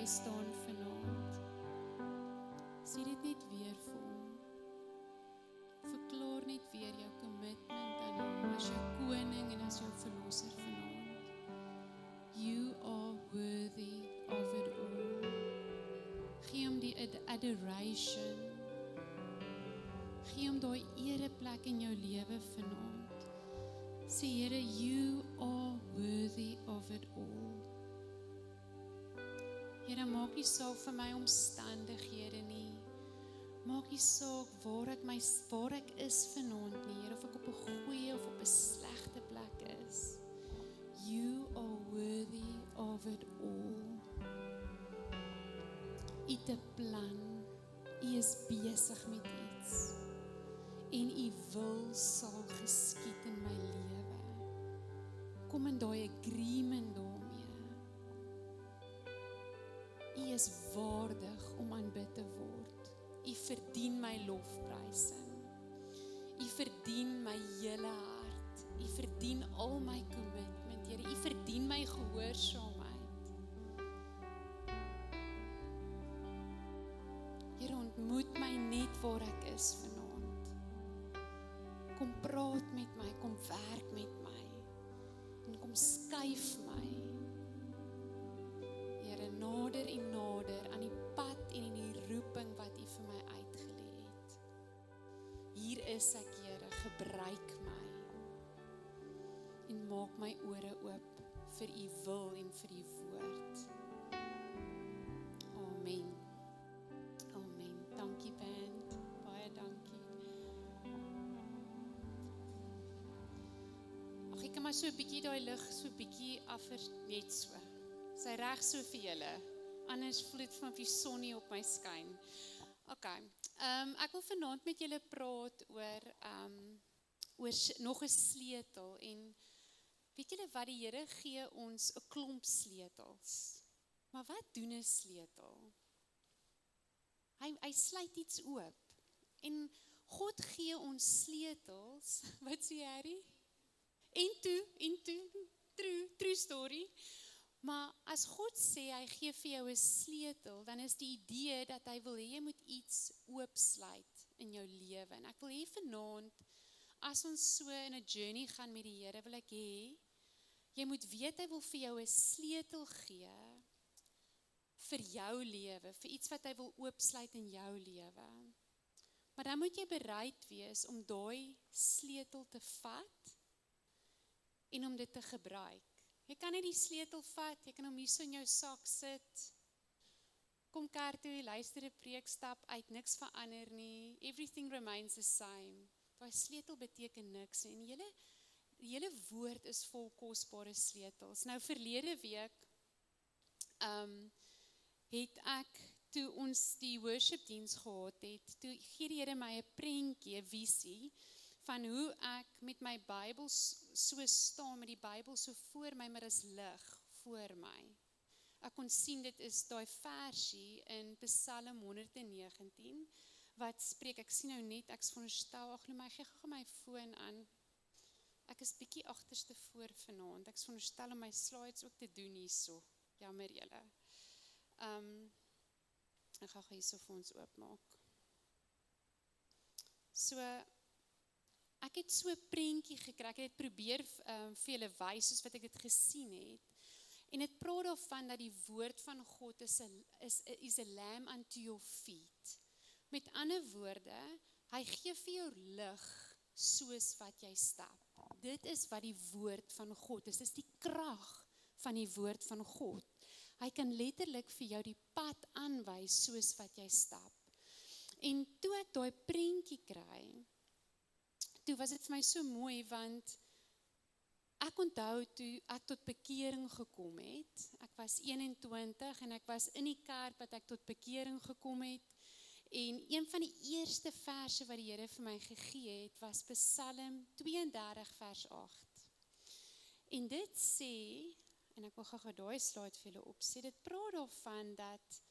jy staan vanaand. Sê dit net weer vir hom. Verklaar net weer jou commitment aan hom as jou koning en as jou verlosser vanaand. You are worthy of it all. Gee hom die adoration. Gee hom daai ereplek in jou lewe vanaand. Sê Here, you are worthy of it all. Here, maak nie saak vir my omstandighede nie. Maak nie saak waar ek is vanaand nie, Here, of ek op 'n goeie of op 'n slegte plek is. You are worthy of it all. U het 'n plan. U is besig met iets. En u wil sal geskied in my lewe. Kom in daai agreement daarmee. U is waardig om aanbid te word. U verdien my lofprysing. U verdien my hele hart. U verdien al my commitment, Here. U verdien my gehoorsaamheid. Here, ontmoet my net waar ek is vanaand. Kom praat met my, kom werk met my. En kom skuif my. Here, nader en nader aan die pad en in die roeping wat U vir my uitgelê het. Hier is ek, Here, gebruik my. En maak my ore oop vir U wil en vir U woord. Amen. Amen. Dankie band. Baie dankie. Ag, ek kan maar so 'n bietjie daai lig so 'n bietjie net so. Sy reg so vir julle. Anders voel dit van die son nie op my skyn. Okay. Ek wil vanaand met julle praat oor nog 'n sleutel en weet julle wat, die Here gee ons 'n klomp sleutels. Maar wat doen 'n sleutel? Hy sluit iets oop. En God gee ons sleutels. Wat sê Harry? En toe, true story. Maar as God sê hy gee vir jou 'n sleutel, dan is die idee dat hy wil hê jy moet iets oopsluit in jou lewe. En ek wil hê vanaand, as ons so in 'n journey gaan met die Here, wil ek hê jy moet weet hy wil vir jou 'n sleutel gee vir jou lewe, vir iets wat hy wil oopsluit in jou lewe. Maar dan moet jy bereid wees om daai sleutel te vat en om dit te gebruik. Jy kan net die sleutel vat, jy kan hom hier so in jou sak sit. Kom kerk toe, luister 'n preek, stap uit, niks verander nie. Everything remains the same. Daai sleutel beteken niks en die hele woord is vol kosbare sleutels. Nou verlede week het ek, toe ons die worship diens gehad het, toe gee die Here my 'n prentjie, 'n visie van hoe ek met my Bybel so staan, met die Bybel so voor my, maar is lig voor my. Ek kon sien dit is daai versie in Psalm 119 wat spreek, ek sien nou net, ek veronderstel, ag nee, my gee gou my foon aan. Ek is bietjie agterste voor vanaand. Ek veronderstel om my slides ook te doen hierso. Jammer julle. Ek gaan hierso vir ons oopmaak. So ek het so 'n prentjie gekry, ek het probeer vir julle wys soos wat ek dit gesien het. En dit praat daarvan dat die woord van God is a lamp unto your feet. Met ander woorde, hy gee vir jou lig soos wat jy stap. Dit is wat die woord van God is. Dit is die krag van die woord van God. Hy kan letterlik vir jou die pad aanwys soos wat jy stap. En toe ek daai prentjie kry, toe was dit vir my so mooi, want ek onthou toe ek tot bekering gekom het, ek was 21 en ek was in die kerk wat ek tot bekering gekom het, en een van die eerste verse wat die Here vir my gegee het, was Psalm 32 vers 8. En dit sê, en ek wil gou daai slide vir julle opsê, dit praat daarvan dat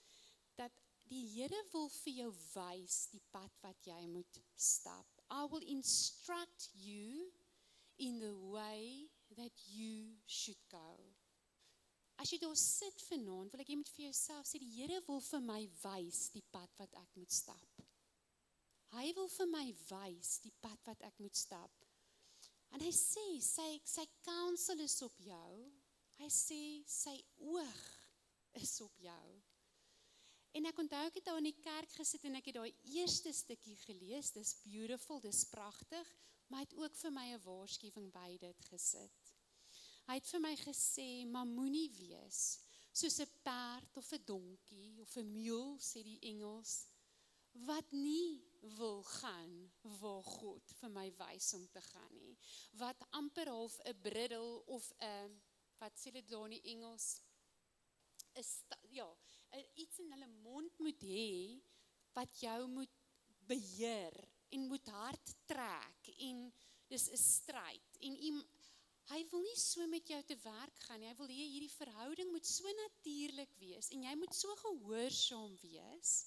die Here wil vir jou wys die pad wat jy moet stap. I will instruct you in the way that you should go. as jy daar sit vanaand, wil ek jy moet vir jouself sê, die Here wil vir my wys die pad wat ek moet stap. Hy wil vir my wys die pad wat ek moet stap. En hy sê, sy counsel is op jou. Hy sê, sy oog is op jou. En ek onthou ek het daar in die kerk gesit en ek het daai eerste stukkie gelees, dis beautiful, dis pragtig, maar hy het ook vir my 'n waarskuwing by dit gesit. Hy het vir my gesê, maar moenie wees soos 'n perd of 'n donkie of 'n mule, sê die Engels, wat nie wil gaan waar God vir my wys om te gaan nie. Wat amper half 'n briddel of 'n, wat sê dit daar in die Engels, iets in hulle mond moet hê, wat jou moet beheer, en moet hard trek, en dis 'n stryd, en hy wil nie so met jou te werk gaan nie, hy wil hê hierdie verhouding moet so natuurlik wees, en jy moet so gehoorsaam wees,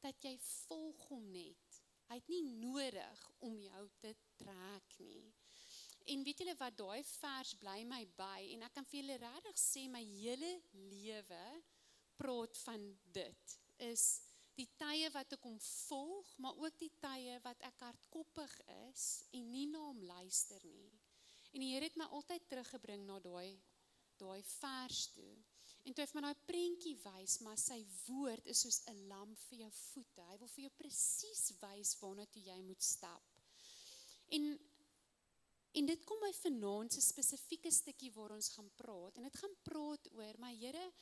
dat jy volg hom net. Hy het nie nodig om jou te trek nie. En weet julle wat, daai vers bly my by, en ek kan vir julle regtig sê, my hele lewe praat van dit, is die tye wat ek hom volg, maar ook die tye wat ek hardkoppig is, en nie na hom luister nie. En die Here het my altyd teruggebring na daai vers toe. En toe het my daai prentjie wys, maar sy woord is soos 'n lamp vir jou voete. Hy wil vir jou presies wys waarna toe jy moet stap. En dit kom my vanaand 'n spesifieke stukkie waar ons gaan praat. En dit gaan praat oor, maar Here,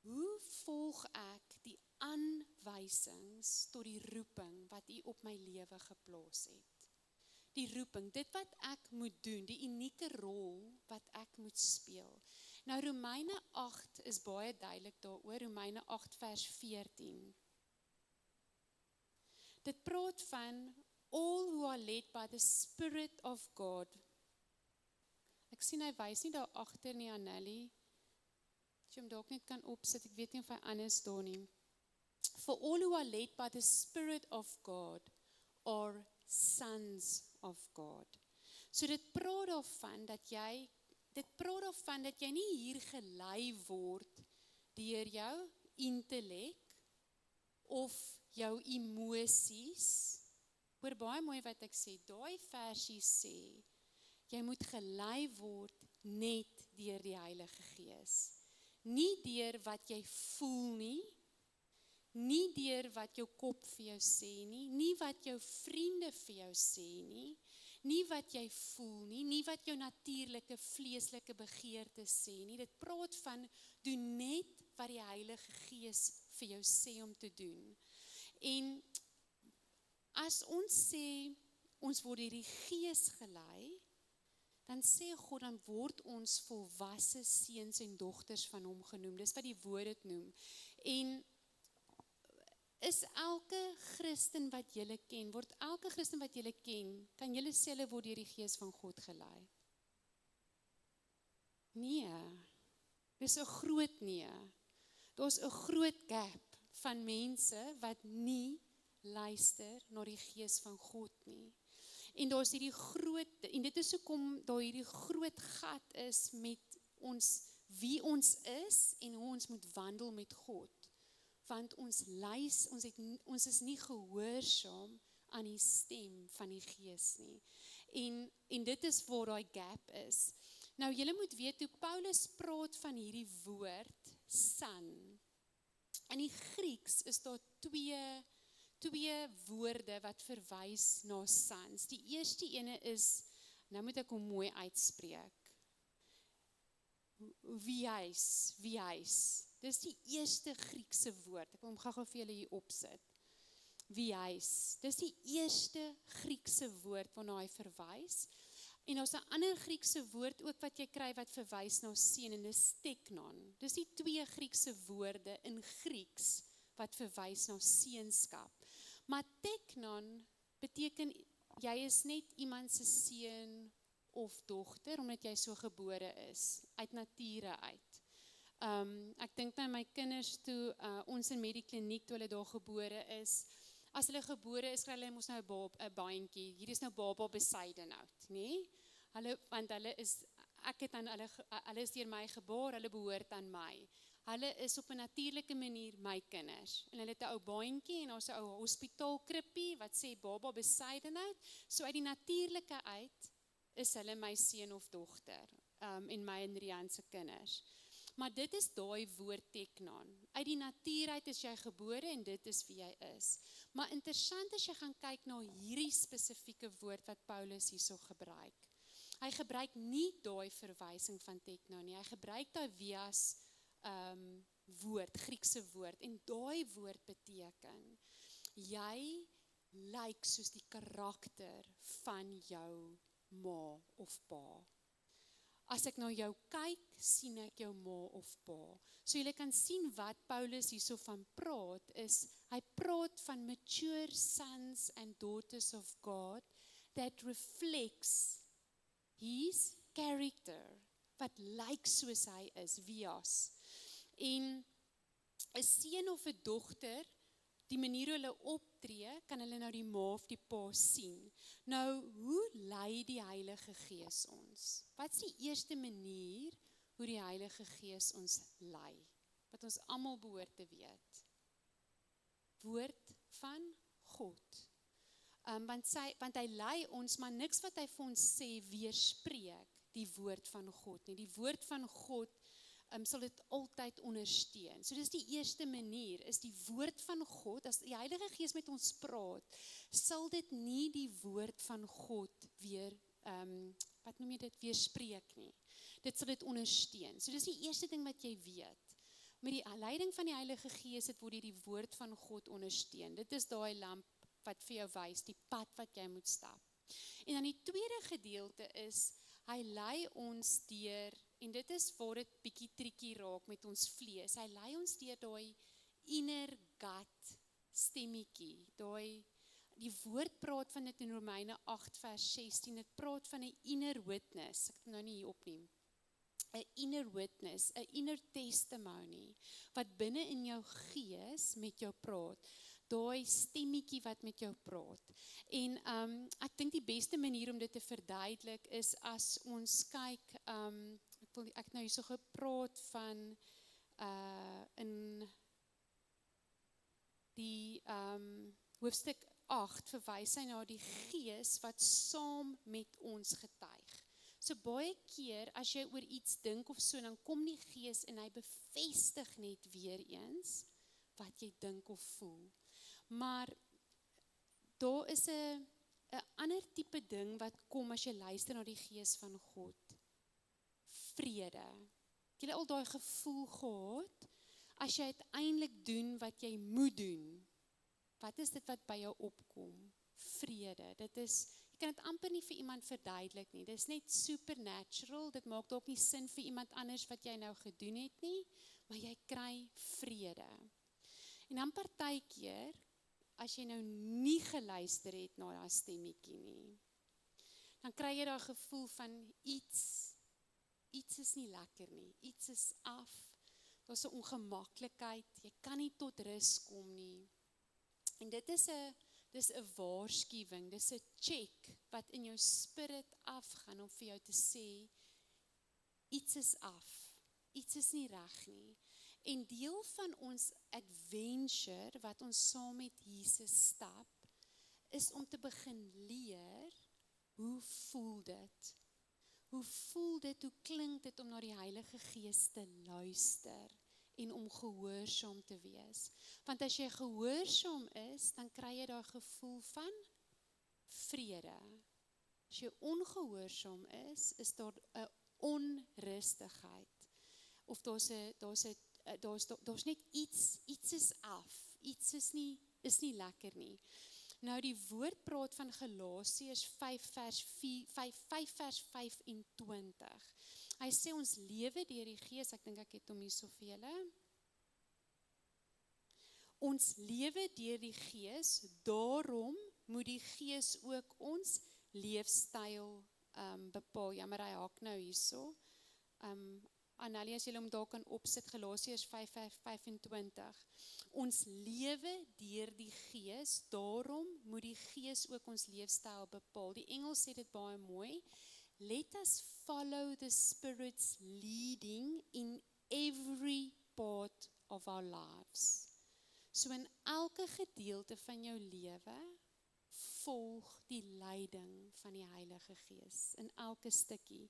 hoe volg ek die aanwysings tot die roeping wat U op my lewe geplaas het? Die roeping, dit wat ek moet doen, die unieke rol wat ek moet speel. Nou Romeine 8 is baie duidelik daaroor, Romeine 8 vers 14. Dit praat van all who are led by the Spirit of God. Ek sien hy wys nie daar agter nie, Anneli. As jy hom dalk net kan opsit, ek weet nie of hy anders daar nie. For all who are led by the Spirit of God are sons of God. So dit praat daarvan dat jy nie hier gelei word deur jou intellek of jou emosies. Hoor baie mooi wat ek sê, daai versie sê, jy moet gelei word net deur die Heilige Gees. Nie deur wat jy voel nie deur wat jou kop vir jou sê nie wat jou vriende vir jou sê nie wat jy voel nie wat jou natuurlike vleeslike begeertes sê nie. Dit praat van, doen net wat die Heilige Gees vir jou sê om te doen. En as ons sê, ons word deur die Gees gelei, dan sê God, dan word ons volwasse seuns en dogters van hom genoem. Dis wat die woord dit noem. En is elke Christen wat julle ken, kan julle sê hulle word deur die Gees van God gelei? Nee, dis 'n groot nee. Daar's 'n groot gap van mense wat nie luister na die Gees van God nie. En daar's hierdie groot, en dit is hoekom daar hierdie groot gat is met ons, wie ons is en hoe ons moet wandel met God. Want ons is nie gehoorsaam aan die stem van die Gees nie. En dit is waar daai gap is. Nou julle moet weet, hoe Paulus praat van hierdie woord, son. In die Grieks is daar twee woorde wat verwys na sons. Die eerste ene is, nou moet ek hom mooi uitspreek, viais. Dis die eerste Griekse woord, ek wil hom gou vir julle hier opsit. Viais, dis die eerste Griekse woord waarna hy verwys. En daar's 'n ander Griekse woord ook wat jy kry wat verwys na seun, en dis teknon. Dis die twee Griekse woorde in Grieks wat verwys na seunskap. Maar teknon beteken, jy is net iemand se seun of dogter, omdat jy so gebore is, uit nature uit. Ek dink aan my kinders toe, ons in Medikliniek, toe hulle daar gebore is, as hulle gebore is, kry hulle mos nou 'n baantjie, hier is nou baba beside nou, nee? Want ek het aan hulle is deur my gebore, hulle behoort aan my. Hulle is op 'n natuurlike manier my kinders. En hulle het 'n ou baantjie en ons 'n ou hospitaalkrippie wat sê baba besydenheid. So uit die natuurlike uit is hulle my seun of dogter, en my en Rian se kinders. Maar dit is daai woord teknaan. Uit die natuur uit is jy gebore en dit is wie jy is. Maar interessant as jy gaan kyk na hierdie spesifieke woord wat Paulus hierso gebruik. Hy gebruik nie daai verwysing van teknaan nie. Hy gebruik daai vias woord, Griekse woord, en daai woord beteken, jy lyk soos die karakter van jou ma of pa. As ek na jou kyk, sien ek jou ma of pa. So jy kan sien wat Paulus hierso van praat, is, hy praat van mature sons and daughters of God, that reflects his character, wat lyk soos hy is, vias. En 'n seun of 'n dogter, die manier hoe hulle optree, kan hulle nou die ma of die pa sien. Nou, hoe lei die Heilige Gees ons? Wat is die eerste manier hoe die Heilige Gees ons lei? Wat ons almal behoort te weet. Woord van God. Want hy lei ons, maar niks wat hy vir ons sê weerspreek die woord van God nie. Die woord van God sal dit altyd ondersteun. So dis die eerste manier, is die woord van God, as die Heilige Gees met ons praat, sal dit nie die woord van God weer, weerspreek nie. Dit sal dit ondersteun. So dis die eerste ding wat jy weet. Met die leiding van die Heilige Gees, dit word die woord van God ondersteun. Dit is daai lamp wat vir jou wys, die pad wat jy moet stap. En dan die tweede gedeelte is, hy lei ons deur, en dit is waar dit bietjie triekie raak met ons vlees, hy lei ons deur daai inner gut stemmetjie, die woord praat van dit in Romeine 8 vers 16, dit praat van 'n inner witness, ek het nou nie hier opneem, 'n inner witness, 'n inner testimony, wat binne in jou gees met jou praat, daai stemmetjie wat met jou praat. En ek dink die beste manier om dit te verduidelik is as ons kyk, ek het nou hierso gepraat van in die hoofstuk 8 verwys hy na die Gees wat saam met ons getuig. So baie keer as jy oor iets dink of so, dan kom die Gees en hy bevestig net weer eens wat jy dink of voel. Maar daar is 'n ander tipe ding wat kom as jy luister na die Gees van God. Vrede. Het jy al daai gevoel gehad, as jy uiteindelik doen wat jy moet doen, wat is dit wat by jou opkom? Vrede. Dit is, jy kan dit amper nie vir iemand verduidelik nie, dit is net supernatural, dit maak dalk nie sin vir iemand anders wat jy nou gedoen het nie, maar jy kry vrede. En dan partykeer, as jy nou nie geluister het na daai stemmetjie nie, dan kry jy daai gevoel van iets is nie lekker nie, iets is af, daar's 'n ongemaklikheid, jy kan nie tot rus kom nie. En dis 'n waarskuwing, dis 'n check wat in jou spirit afgaan om vir jou te sê, iets is af, iets is nie reg nie. En deel van ons adventure wat ons saam met Jesus stap, is om te begin leer, hoe voel dit? Hoe voel dit, hoe klink dit om na die Heilige Gees te luister en om gehoorsaam te wees? Want as jy gehoorsaam is, dan kry jy daai gevoel van vrede. As jy ongehoorsaam is daar 'n onrustigheid. Of daar's net iets is af, iets is nie lekker nie. Nou die woord praat van Galasiërs 5 vers 25. Hy sê ons lewe deur die Gees, ek dink ek het hom hier so vir julle. Ons lewe deur die Gees, daarom moet die Gees ook ons leefstyl bepaal. Jammer, hy haak nou hierso. Annelie, as julle hom daar kan opsit, Galasiërs 5:25. Ons lewe deur die Gees, daarom moet die Gees ook ons leefstyl bepaal. Die Engels sê dit baie mooi. let us follow the Spirit's leading in every part of our lives. So in elke gedeelte van jou lewe, volg die leiding van die Heilige Gees, in elke stukkie.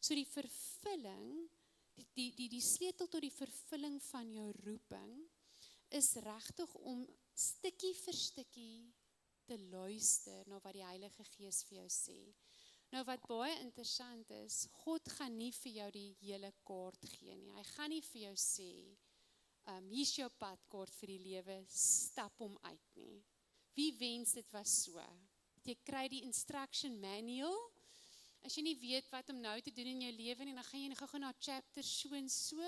So die vervulling, die sleutel tot die vervulling van jou roeping, is regtig om stukkie vir stukkie te luister na wat die Heilige Gees vir jou sê. Nou wat baie interessant is, God gaan nie vir jou die hele kaart gee nie. Hy gaan nie vir jou sê, hier's jou padkaart vir die lewe, stap hom uit nie. Wie wens dit was so? Jy kry die instruction manual, as jy nie weet wat om nou te doen in jou lewe nie, dan gaan jy gou na chapter so en so,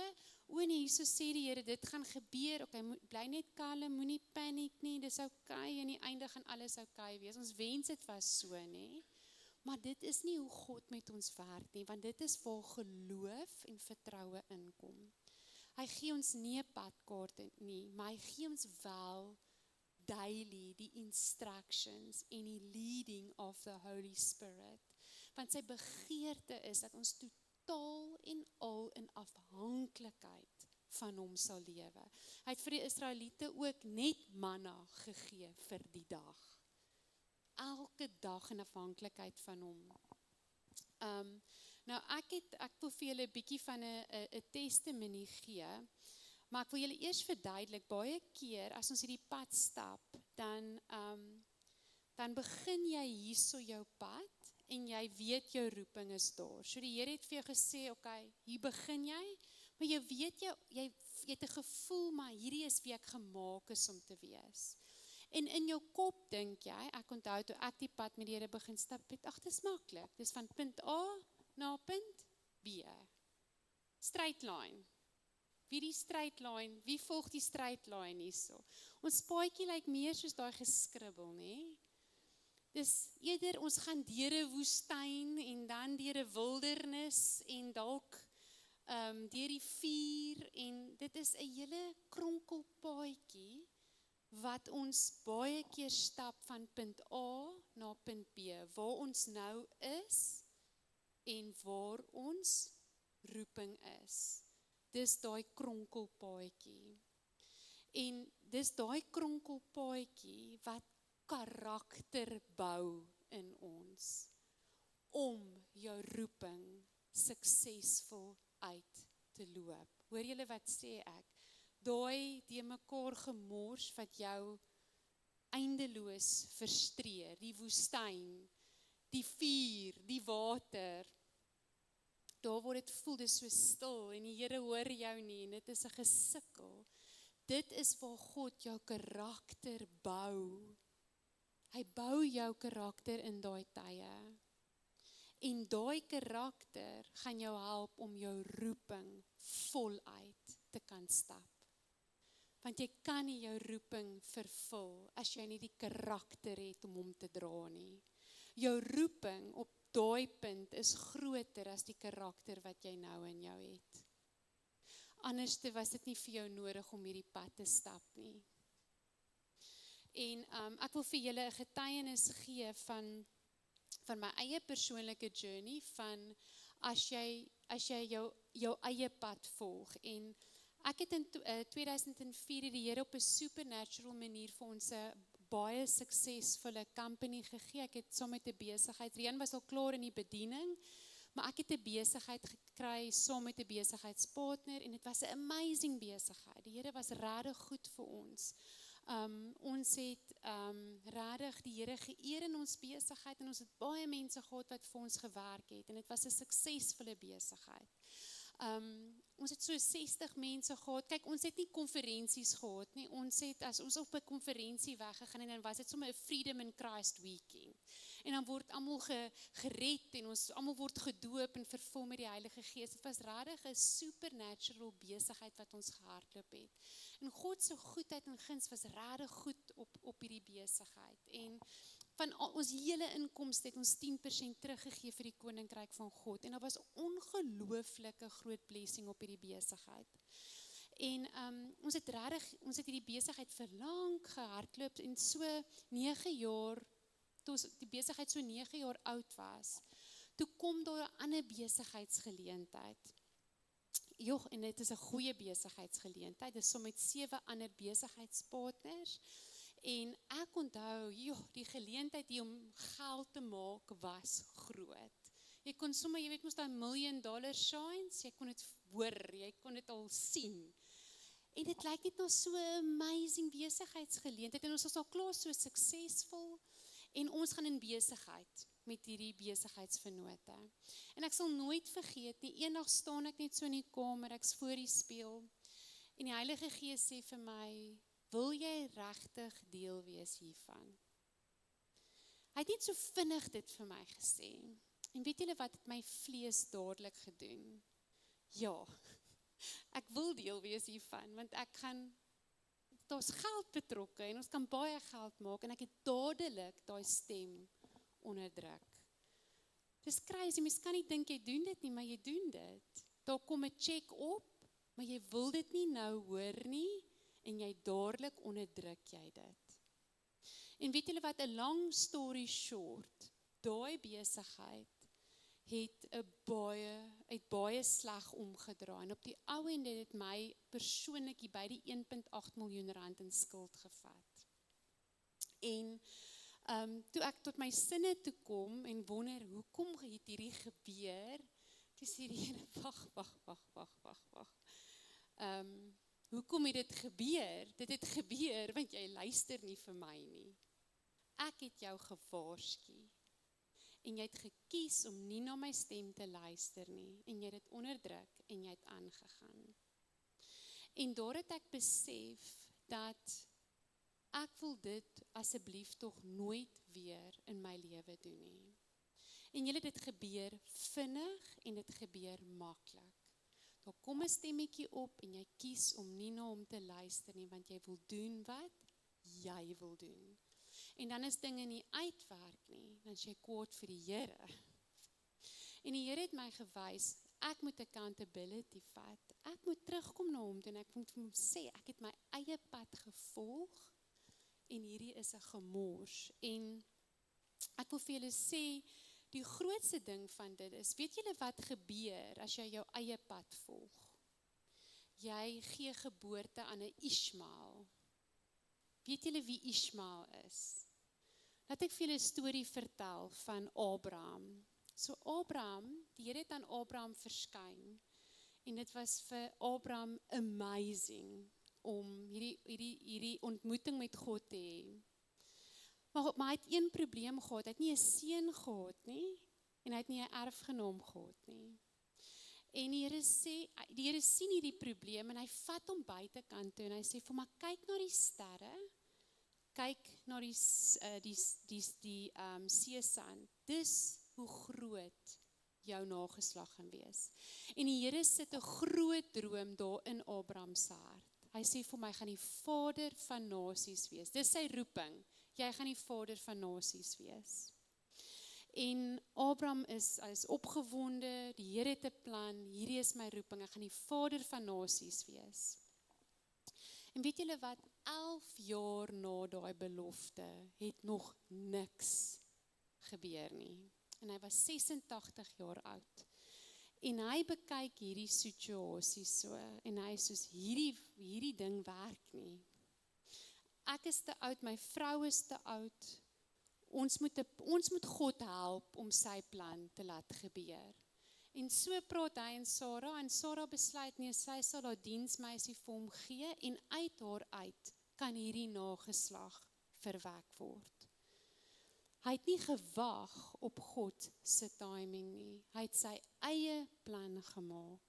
nee, so sê die Here, dit gaan gebeur, bly net kalm, moenie paniek nie, dis okay, en die einde gaan alles okay wees. Ons wens dit was so, nie? Maar dit is nie hoe God met ons werk nie, want dit is waar geloof en vertroue inkom. Hy gee ons nie 'n padkaart nie, maar hy gee ons wel daily die instructions en die leading of the Holy Spirit. Want sy begeerte is dat ons totaal en al in afhanklikheid van hom sal lewe. Hy het vir die Israeliete ook net manna gegee vir die dag. Elke dag in afhanklikheid van hom. Nou ek wil vir julle 'n bietjie van 'n testimony gee, maar ek wil julle eers verduidelik, baie keer as ons hierdie pad stap, dan begin jy hierso jou pad, en jy weet jou roeping is daar. So die Here het vir jou gesê, okay, hier begin jy, maar jy weet jy het 'n gevoel, maar hierdie is wie ek gemaak is om te wees. En in jou kop dink jy, ek onthou toe ek die pad met die Here begin stap, ag, dis maklik, dis van punt A na punt B. Straight line. Wie volg die straight line hierso? Ons paadjie lyk meer soos daai geskribbel, nê? Dis eerder ons gaan deur 'n woestyn en dan deur 'n wildernis en dalk deur die vuur, en dit is 'n hele kronkelpaadjie wat ons baie keer stap van punt A na punt B, waar ons nou is en waar ons roeping is. Dis daai kronkelpaadjie. En dis daai kronkelpaadjie wat karakter bou in ons, om jou roeping suksesvol uit te loop. Hoor julle wat sê ek? Daai die mekaar gemors wat jou eindeloos frustreer, die woestyn, die vuur, die water, daar word dit voel, dit is so stil, en die Here hoor jou nie, en dit is 'n gesukkel. Dit is waar God jou karakter bou. Hy bou jou karakter in daai tye. En daai karakter gaan jou help om jou roeping voluit te kan stap. Want jy kan nie jou roeping vervul as jy nie die karakter het om hom te dra nie. Jou roeping op daai punt is groter as die karakter wat jy nou in jou het. Anderste was dit nie vir jou nodig om hierdie pad te stap nie. En ek wil vir julle 'n getuienis gee van my eie persoonlike journey, van as jy jou eie pad volg. En ek het in 2004 die Here op 'n supernatural manier vir ons 'n baie suksesvolle company gegee. Ek het saam met 'n besigheid, Rian was al klaar in die bediening, maar ek het 'n besigheid gekry saam met 'n besigheidspartner, en dit was 'n amazing besigheid. Die Here was regtig goed vir ons. Ons het regtig die Here geëer in ons besigheid, en ons het baie mense gehad wat vir ons gewerk het, en dit was 'n suksesvolle besigheid. Ons het so 60 mense gehad. Kyk, ons het nie konferensies gehad nie. Ons het, as ons op 'n konferensie weggegaan, en dan was dit sommer 'n Freedom in Christ weekend. En dan word almal gered, en ons almal word gedoop en vervul met die Heilige Gees. Dit was regtig 'n supernatural besigheid wat ons gehardloop het. En God se goedheid en guns was regtig goed op hierdie besigheid. En van ons hele inkomste het ons 10% teruggegee vir die koninkryk van God. En daar was 'n ongelooflike groot blessing op hierdie besigheid. En ons het hierdie besigheid vir lank gehardloop, en so 9 jaar, toe die besigheid so 9 jaar oud was, toe kom daar 'n ander besigheidsgeleentheid. Joh, en dit is 'n goeie besigheidsgeleentheid. Dit is saam met 7 ander besigheidspartners. En ek onthou, die geleentheid hier om geld te maak was groot. Jy kon sommer, jy weet mos daai $1 million shines, jy kon dit hoor, jy kon dit al sien. En dit lyk net nou so 'n amazing besigheidsgeleentheid en ons is al klaar so suksesvol en ons gaan in besigheid met hierdie besigheidsvennote. En ek sal nooit vergeet nie, eendag staan ek net so in die kamer, ek's voor die spieël en die Heilige Gees sê vir my, wil jy regtig deel wees hiervan? Hy het net so vinnig dit vir my gesê. En weet julle wat het my vlees dadelik gedoen? Ja, ek wil deel wees hiervan, want daar's geld betrokke en ons kan baie geld maak en ek het dadelik daai stem onderdruk. Dis crazy, mens kan nie dink jy doen dit nie, maar jy doen dit. Daar kom 'n check op, maar jy wil dit nie nou hoor nie en jy dadelik onderdruk jy dit. En weet julle wat, 'n long story short, daai besigheid het baie sleg omgedraai en op die ou end het dit my persoonlik hier by die R1.8 miljoen in skuld gevat. En toe ek tot my sinne toe kom en wonder, hoekom het hierdie gebeur? Toe sê die Here, wag. Hoekom het dit gebeur? Dit het gebeur want jy luister nie vir my nie. Ek het jou gewaarsku. En jy het gekies om nie na my stem te luister nie, en jy het dit onderdruk, en jy het aangegaan. En daar het ek besef, dat ek wil dit asseblief tog nooit weer in my lewe doen nie. En julle, dit gebeur vinnig, en dit gebeur maklik. Daar kom 'n stemmetjie op, en jy kies om nie na hom te luister nie, want jy wil doen wat jy wil doen. En dan is dinge nie uitwerk nie, dan is jy kwaad vir die Here. En die Here het my gewys, ek moet accountability vat. Ek moet terugkom na hom toe en ek moet vir hom sê, ek het my eie pad gevolg en hierdie is 'n gemors. En ek wil vir julle sê, die grootste ding van dit is, weet julle wat gebeur as jy jou eie pad volg? Jy gee geboorte aan 'n Ismael. Weet julle wie Ismael is? Laat ek vir julle 'n storie vertel van Abraham. So Abraham, die Here het aan Abraham verskyn en dit was vir Abraham amazing om hierdie ontmoeting met God te hê. Maar hy het een probleem gehad, hy het nie 'n seun gehad nie en hy het nie 'n erfgenaam gehad nie. En die Here sien hierdie probleem en hy vat hom buitekant toe en hy sê vir my, kyk na die sterre, kyk na die seesand, dis hoe groot jou nageslag gaan wees. En die Here sit 'n groot droom daar in Abraham se hart. Hy sê vir my, gaan die vader van nasies wees. Dis sy roeping. Jy gaan die vader van nasies wees. En Abraham is opgewonde, die Here het 'n plan, hierdie is my roeping, ek gaan die vader van nasies wees. En weet julle wat, 11 jaar na daai belofte, het nog niks gebeur nie. En hy was 86 jaar oud. En hy bekyk hierdie situasie so, en hy soos, hierdie ding werk nie. Ek is te oud, my vrou is te oud, ons moet God help om sy plan te laat gebeur. En so praat hy en Sarah besluit nie, sy sal haar diensmeisie vir hom gee, en uit haar uit kan hierdie nageslag verwek word. Hy het nie gewag op God se timing nie, hy het sy eie plan gemaak.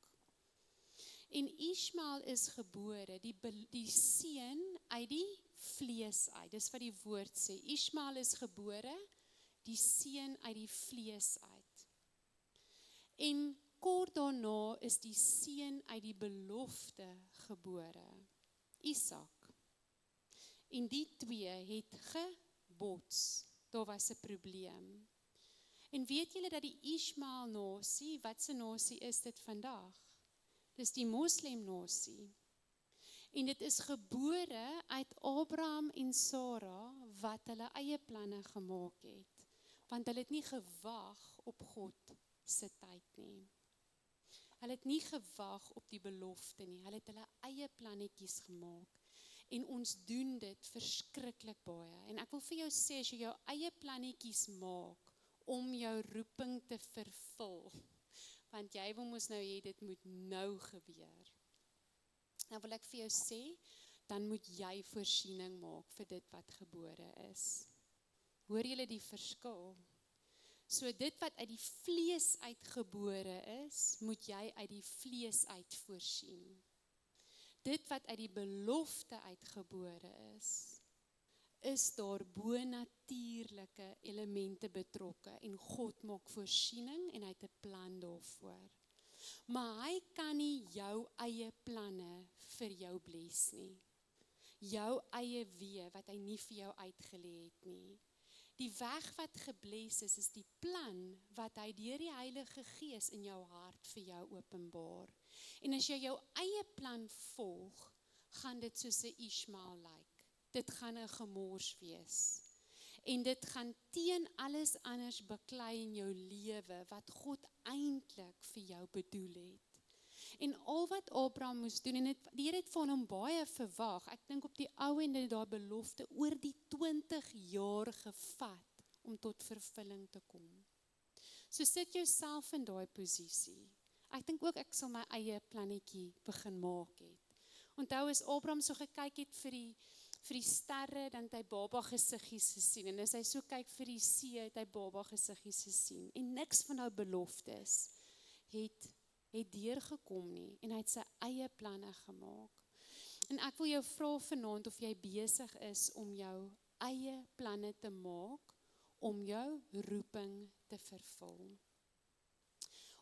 En Ismael is gebore, die seun uit die vlees uit, dis wat die woord sê, Ismael is gebore, die seun uit die vlees uit. En kort daarna is die seun uit die belofte gebore, Isak. En die twee het gebots, daar was 'n probleem. En weet julle dat die Ismael nasie, wat se nasie is dit vandag? Dis die Moslem nasie. En dit is gebore uit Abraham en Sarah wat hulle eie planne gemaak het. want hulle het nie gewag op God se tyd nie. Hulle het nie gewag op die belofte nie, hulle het hulle eie plannetjies gemaak. En ons doen dit verskriklik baie. En ek wil vir jou sê, as jy jou eie plannetjies maak, om jou roeping te vervul, want jy wil mos nou hê, dit moet nou gebeur. Nou wil ek vir jou sê, dan moet jy voorsiening maak vir dit wat gebore is. Hoor julle die verskil? So dit wat uit die vlees uitgebore is, moet jy uit die vlees uit voorsien. Dit wat uit die belofte uitgebore is daar bonatuurlike elemente betrokke en God maak voorsiening en hy het 'n plan daarvoor. Maar hy kan nie jou eie planne vir jou bless nie. Jou eie weë wat hy nie vir jou uitgelê het nie. Die weg wat gebless is die plan wat hy deur die Heilige Gees in jou hart vir jou openbaar. En as jy jou eie plan volg, gaan dit soos 'n Ismael lyk. Dit gaan 'n gemors wees. En dit gaan teen alles anders beklei in jou lewe wat God eintlik vir jou bedoel het. En al wat Abraham moes doen, en die Here het van hom baie verwag, ek dink op die ou ende daar belofte oor die 20 jaar gevat om tot vervulling te kom. So sit jouself in daai posisie. Ek dink ook ek sal my eie plannetjie begin maak het. Onthou as Abraham so gekyk het vir die sterre, dan het hy baba gesiggies gesien, en as hy so kyk vir die see, het hy baba gesiggies gesien, en niks van nou beloftes het deurgekom nie, en hy het sy eie planne gemaak. En ek wil jou vra vanaand of jy besig is om jou eie planne te maak, om jou roeping te vervul.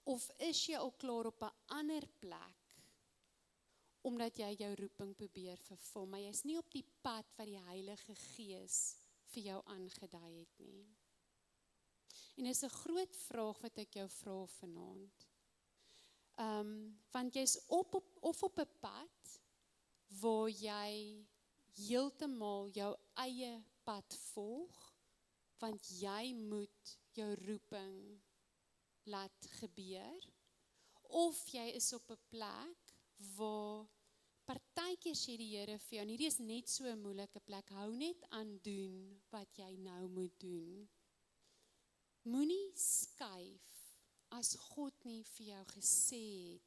Of is jy al klaar op 'n ander plek, omdat jy jou roeping probeer vervul, maar jy is nie op die pad wat die Heilige Gees vir jou aangedui het nie. En dis 'n groot vraag wat ek jou vra vanaand. Want jy is of op 'n pad, waar jy heeltemal jou eie pad volg, want jy moet jou roeping laat gebeur, of jy is op 'n plek, waar partykeer sê die Here vir jou, en hierdie is net so 'n moeilike plek, hou net aan doen wat jy nou moet doen. Moenie skuif as God nie vir jou gesê het,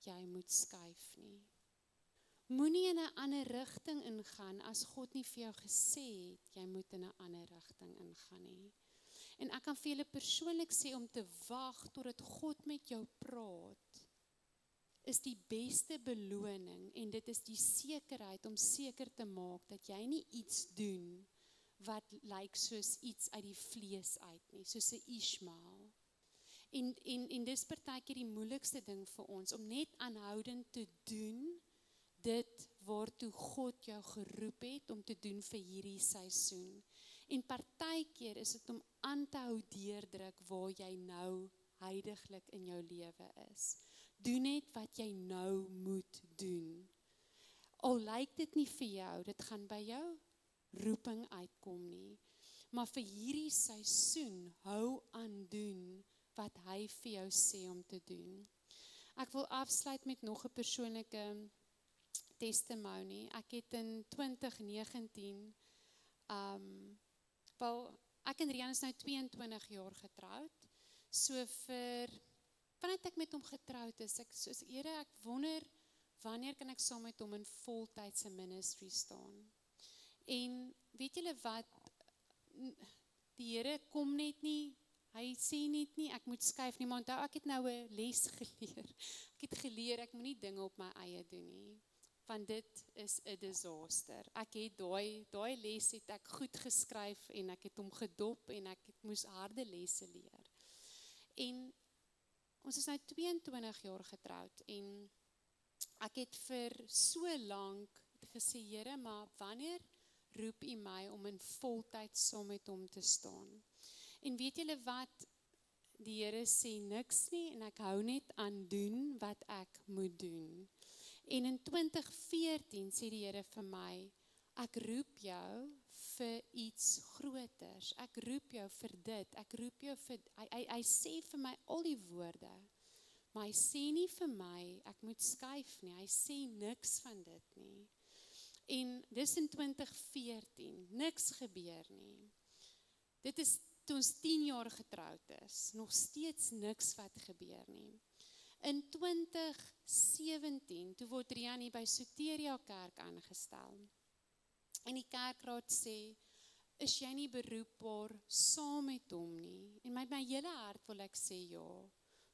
jy moet skuif nie. Moenie in 'n ander rigting ingaan as God nie vir jou gesê het, jy moet in 'n ander rigting ingaan nie. En ek kan vir julle persoonlik sê, om te wag totdat God met jou praat, is die beste beloning, en dit is die sekerheid om seker te maak dat jy nie iets doen wat lyk soos iets uit die vlees uit nie, soos 'n Ismael. En dis partykeer die moeilikste ding vir ons, om net aanhoudend te doen dit waartoe God jou geroep het om te doen vir hierdie seisoen. En partykeer is dit om aan te hou deurdruk waar jy nou huidiglik in jou lewe is. Doen net wat jy nou moet doen. Al lyk dit nie vir jou, dit gaan by jou roeping uitkom nie. Maar vir hierdie seisoen, hou aan doen wat hy vir jou sê om te doen. Ek wil afsluit met nog 'n persoonlike testimony. Ek het in 2019, ek en Rian is nou 22 jaar getroud. So vanuit ek met hom getroud is, ek soos Here, ek wonder, wanneer kan ek saam met hom in voltydse ministry staan? En weet julle wat, die Here kom net nie, hy sê net nie, ek moet skuif nie, maar onthou, ek het nou 'n les geleer. Ek het geleer, ek moet nie dinge op my eie doen nie, want dit is 'n disaster. Ek het daai les het ek goed geskryf, en ek het hom gedop, en ek moes harde lesse leer. En ons is nou 22 jaar getroud, en ek het vir so lank gesê, Here, maar wanneer roep U my om in voltyd saam met hom te staan? En weet julle wat, die Here sê niks nie, en ek hou net aan doen wat ek moet doen. En in 2014 sê die Here vir my, Ek roep jou vir iets groters. Ek roep jou vir dit. Ek roep jou vir hy sê vir my al die woorde. Maar hy sê nie vir my ek moet skuif nie. Hy sê niks van dit nie. En dis in 2014, niks gebeur nie. Dit is toe ons 10 jaar getroud is, nog steeds niks wat gebeur nie. In 2017, toe word Rian hier by Soteria Kerk aangestel. En die kerkraad sê, is jy nie beroepbaar saam met hom nie? En met my hele hart wil ek sê ja,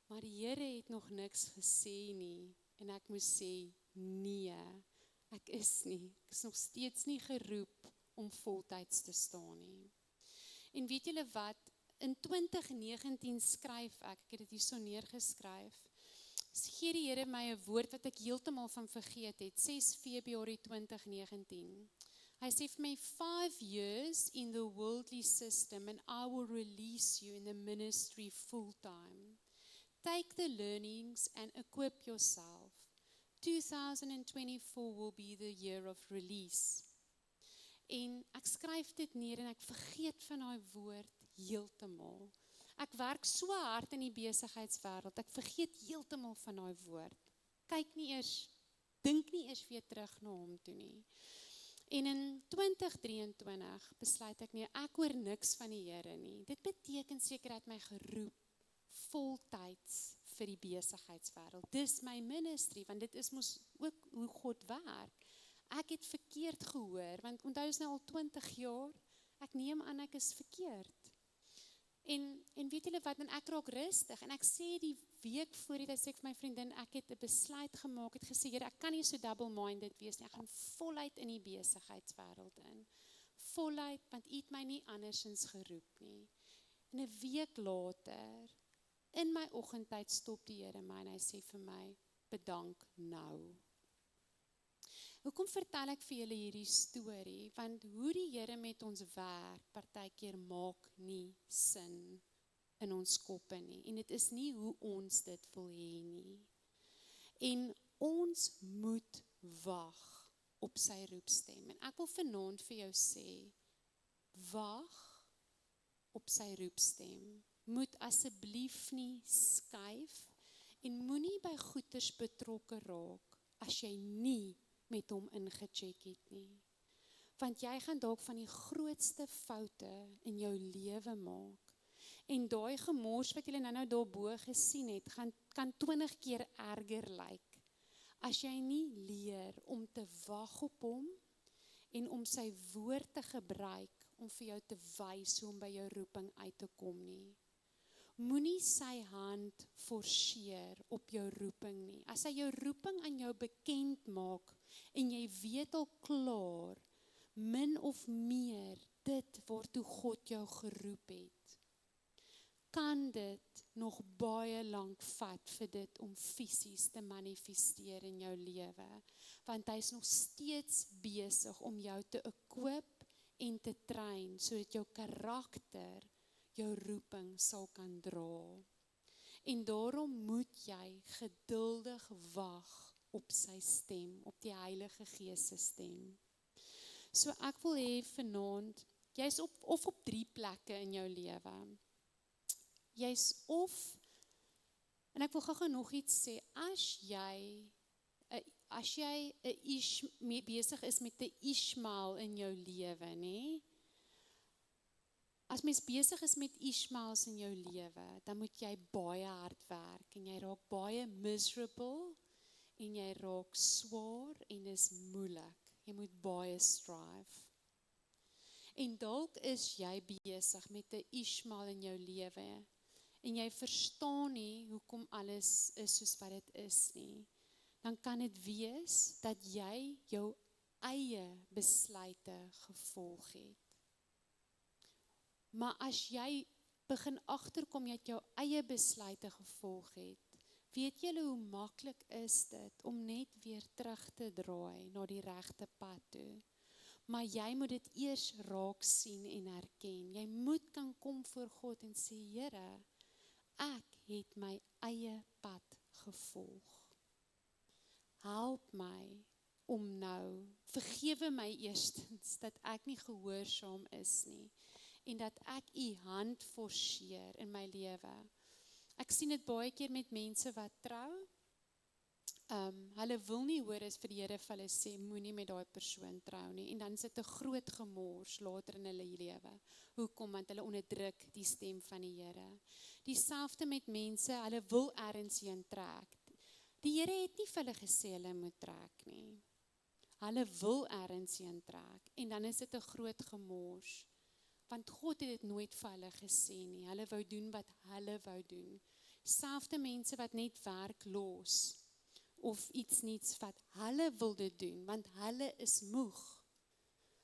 maar die Here het nog niks gesê nie. En ek moes sê, nee, ek is nog steeds nie geroep om voltyds te staan nie. En weet julle wat, in 2019 skryf ek het dit hier so neergeskryf, gee die Here my 'n woord wat ek heeltemal van vergeet het, 6 Februarie 2019. Hy sê vir my, 5 years in the worldly system and I will release you in the ministry full time. Take the learnings and equip yourself. 2024 will be the year of release. En ek skryf dit neer en ek vergeet van daai woord heeltemal. Ek werk so hard in die besigheidswêreld, ek vergeet heeltemal van daai woord. Kyk nie eers, dink nie eers weer terug na hom toe nie. En in 2023 besluit ek nie, ek hoor niks van die Here nie. Dit beteken seker dat my geroep voltyds vir die besigheidswêreld. Dis my ministry, want dit is mos ook hoe God werk. Ek het verkeerd gehoor, want onthou is nou al 20 jaar, ek neem aan ek is verkeerd. En weet julle wat, en ek raak rustig, en ek sê die week voor die tyd, sê ek vir my vriendin, ek het 'n besluit gemaak, het gesê, Here, ek kan nie so double-minded wees nie, ek gaan voluit in die besigheidswêreld in. Voluit, want U het my nie andersins geroep nie. En 'n week later, in my oggendtyd stop die Here my, en hy sê vir my, bedank nou. Hoekom vertel ek vir julle hierdie storie? Want hoe die Here met ons werk, partykeer maak nie sin in ons koppe nie. En dit is nie hoe ons dit wil hê nie. En ons moet wag op sy roepstem. En ek wil vanaand vir jou sê, wag op sy roepstem. Moet asseblief nie skuif en moenie by goeders betrokke raak as jy nie met hom ingecheck het nie. Want jy gaan dalk van die grootste foute in jou lewe maak. En daai gemors wat jy nou daarbo gesien het, kan 20 keer erger lyk. As jy nie leer om te wag op hom en om sy woord te gebruik om vir jou te wys hoe om by jou roeping uit te kom nie. Moenie sy hand forceer op jou roeping nie. As hy jou roeping aan jou bekend maak en jy weet al klaar, min of meer, dit waartoe God jou geroep het, kan dit nog baie lank vat vir dit om fisies te manifesteer in jou lewe. Want hy is nog steeds besig om jou te equip en te train, sodat jou karakter jou roeping sal kan dra. En daarom moet jy geduldig wag op sy stem, op die Heilige Gees se stem. So ek wil hê vanaand, jy's of op 3 plekke in jou lewe. Jy's of, en ek wil gou nog iets sê, as jy besig is met 'n Ishmael in jou lewe, nê? As mens besig is met Ishmaels in jou lewe, dan moet jy baie hard werk en jy raak baie miserable en jy raak swaar en is moeilik. Jy moet baie strive. En dalk is jy besig met 'n Ishmael in jou lewe en jy verstaan nie hoekom alles is soos wat dit is nie. Dan kan dit wees dat jy jou eie besluite gevolg het. Maar as jy begin agterkom jy het jou eie besluite gevolg het, weet julle hoe maklik is dit om net weer terug te draai na die regte pad toe. Maar jy moet dit eers raak sien en herken. Jy moet kan kom voor God en sê, Here, ek het my eie pad gevolg. Help my om nou, vergewe my eerstens, dat ek nie gehoorsaam is nie, en dat ek u hand forceer in my lewe. Ek sien dit baie keer met mense wat trou, hulle wil nie hoor as vir die Here vir hulle sê, moenie met daai persoon trou nie, en dan is dit 'n groot gemors later in hulle lewe. Hoekom? Want hulle onderdruk die stem van die Here. Dieselfde met mense, hulle wil ergens heen trek. Die Here het nie vir hulle gesê hulle moet trek nie. Hulle wil ergens heen trek, en dan is dit 'n groot gemors. Want God het dit nooit vir hulle gesê nie. Hulle wou doen wat hulle wou doen. Selfde mense wat net werk los, of iets niets wat hulle wilde doen, want hulle is moeg.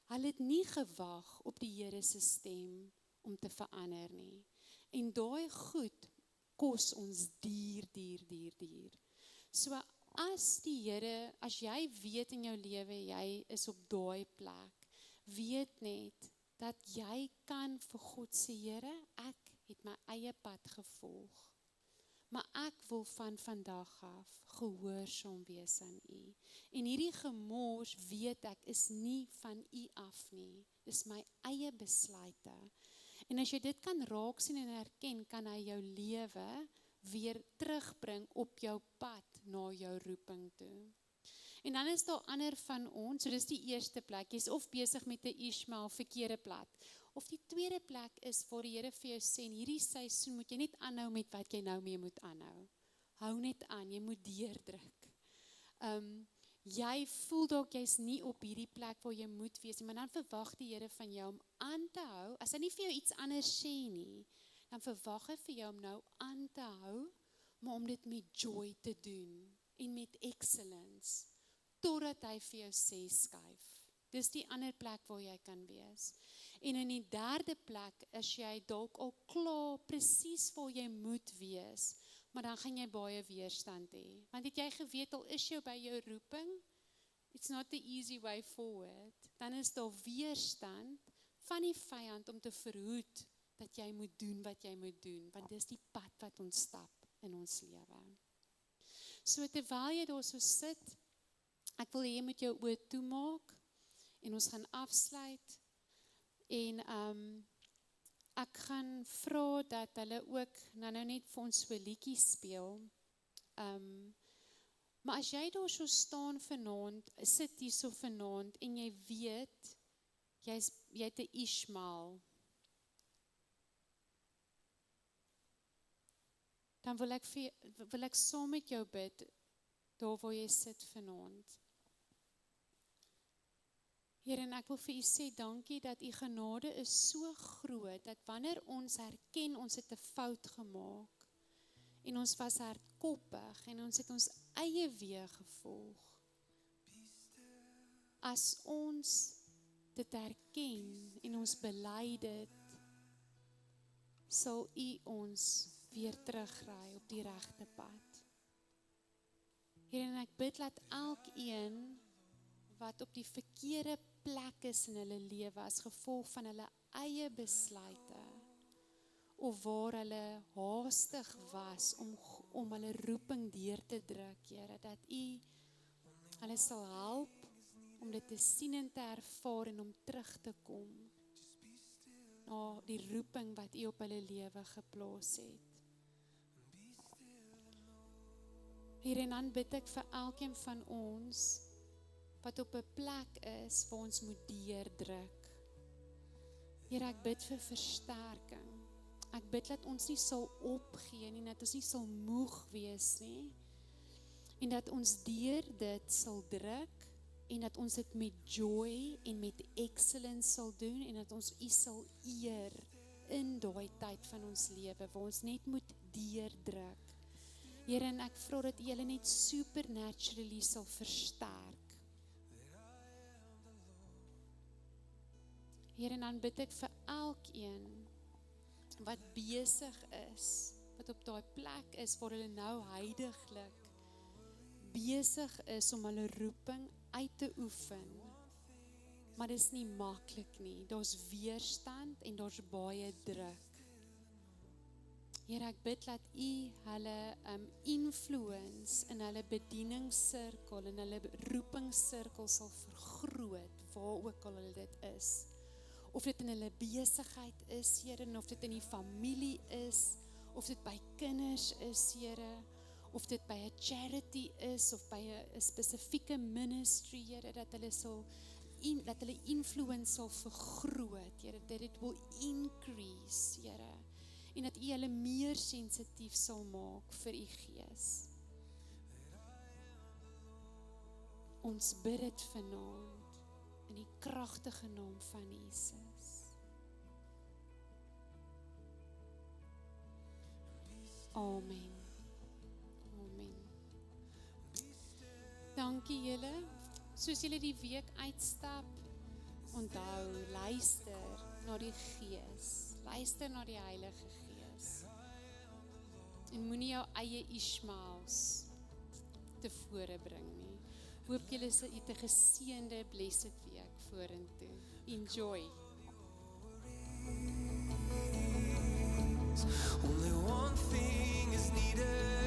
Hulle het nie gewag op die Here se stem om te verander nie. En daai goed kos ons duur. So as die Here, as jy weet in jou lewe, jy is op daai plek, weet net, dat jy kan vir God sê, Here, ek het my eie pad gevolg, maar ek wil van vandag af gehoorsaam wees aan u. En hierdie gemors weet ek is nie van u af nie, dis my eie besluite. En as jy dit kan raak sien en herken, kan hy jou lewe weer terugbring op jou pad na jou roeping toe. En dan is daar ander van ons, so dis die eerste plek, jy is of besig met 'n Ishmael verkeerde pad, of die tweede plek is waar die Here vir jou sê, in hierdie seisoen moet jy net aanhou met wat jy nou mee moet aanhou. Hou net aan, jy moet deurdruk. Jy voel dalk jy's nie op hierdie plek waar jy moet wees, maar dan verwag die Here van jou om aan te hou, as hy nie vir jou iets anders sê nie, dan verwag hy vir jou om nou aan te hou, maar om dit met joy te doen, en met excellence, totdat hy vir jou sê skuif. Dis die ander plek waar jy kan wees. En in die derde plek is jy dalk al klaar presies waar jy moet wees, maar dan gaan jy baie weerstand hê. Want het jy geweet, al is jy by jou roeping, it's not the easy way forward, dan is daar weerstand van die vyand om te verhoed dat jy moet doen wat jy moet doen, want dis die pad wat ons stap in ons lewe. So terwyl jy daar so sit, ek wil hê jy moet jou oë toemaak, en ons gaan afsluit, en ek gaan vra dat hulle ook nou net vir ons so 'n liedjie speel. Maar as jy daar so staan vanaand, sit hier so vanaand, en jy weet, jy het 'n Ishmael, dan wil ek saam met jou bid, daar waar jy sit vanaand. Here, en ek wil vir u sê dankie dat u genade is so groot, dat wanneer ons herken ons het 'n fout gemaak, en ons was hardkoppig, en ons het ons eie weë gevolg. As ons dit herken, en ons bely dit, sal u ons weer terugry op die regte pad. Here, en ek bid dat elkeen wat op die verkeerde plek is in hulle lewe as gevolg van hulle eie besluite, of waar hulle haastig was om hulle roeping deur te druk, Here, dat u hulle sal help om dit te sien en te ervaar en om terug te kom na die roeping wat u op hulle lewe geplaas het. Here, en dan bid ek vir elkeen van ons wat op 'n plek is waar ons moet deurdruk. Here, ek bid vir versterking. Ek bid dat ons nie sal opgee nie, dat ons nie sal moeg wees nie, en dat ons deur dit sal druk, en dat ons dit met joy en met excellence sal doen, en dat ons u sal eer in daai tyd van ons lewe, waar ons net moet deurdruk. Here, en ek vra dat u hulle net supernaturally sal versterk. Here, en dan bid ek vir elkeen wat besig is, wat op daai plek is waar hulle nou huidiglik besig is om hulle roeping uit te oefen. Maar dit is nie maklik nie. Daar's weerstand en daar's baie druk. Here, ek bid dat U hulle influence in hulle bedieningssirkel, in hulle roepingssirkel sal vergroot, waar ook al hulle dit is. Of dit in hulle besigheid is, Here, en of dit in die familie is, of dit by kinders is, Here, of dit by 'n charity is, of by 'n spesifieke ministry, Here, dat hulle influence sal vergroot, Here, dat it will increase, Here, en dat U hulle meer sensitief sal maak vir U Gees. Ons bid dit vanaand in die kragtige naam van Jesus. Amen. Amen. Dankie julle. Soos julle die week uitstap, onthou, luister na die Gees. Luister na die Heilige Gees. En moenie jou eie Ishmaels tevore bring nie. Hoop julle sal 'n geseënde, blessed week vorentoe. Enjoy. Only one thing is needed.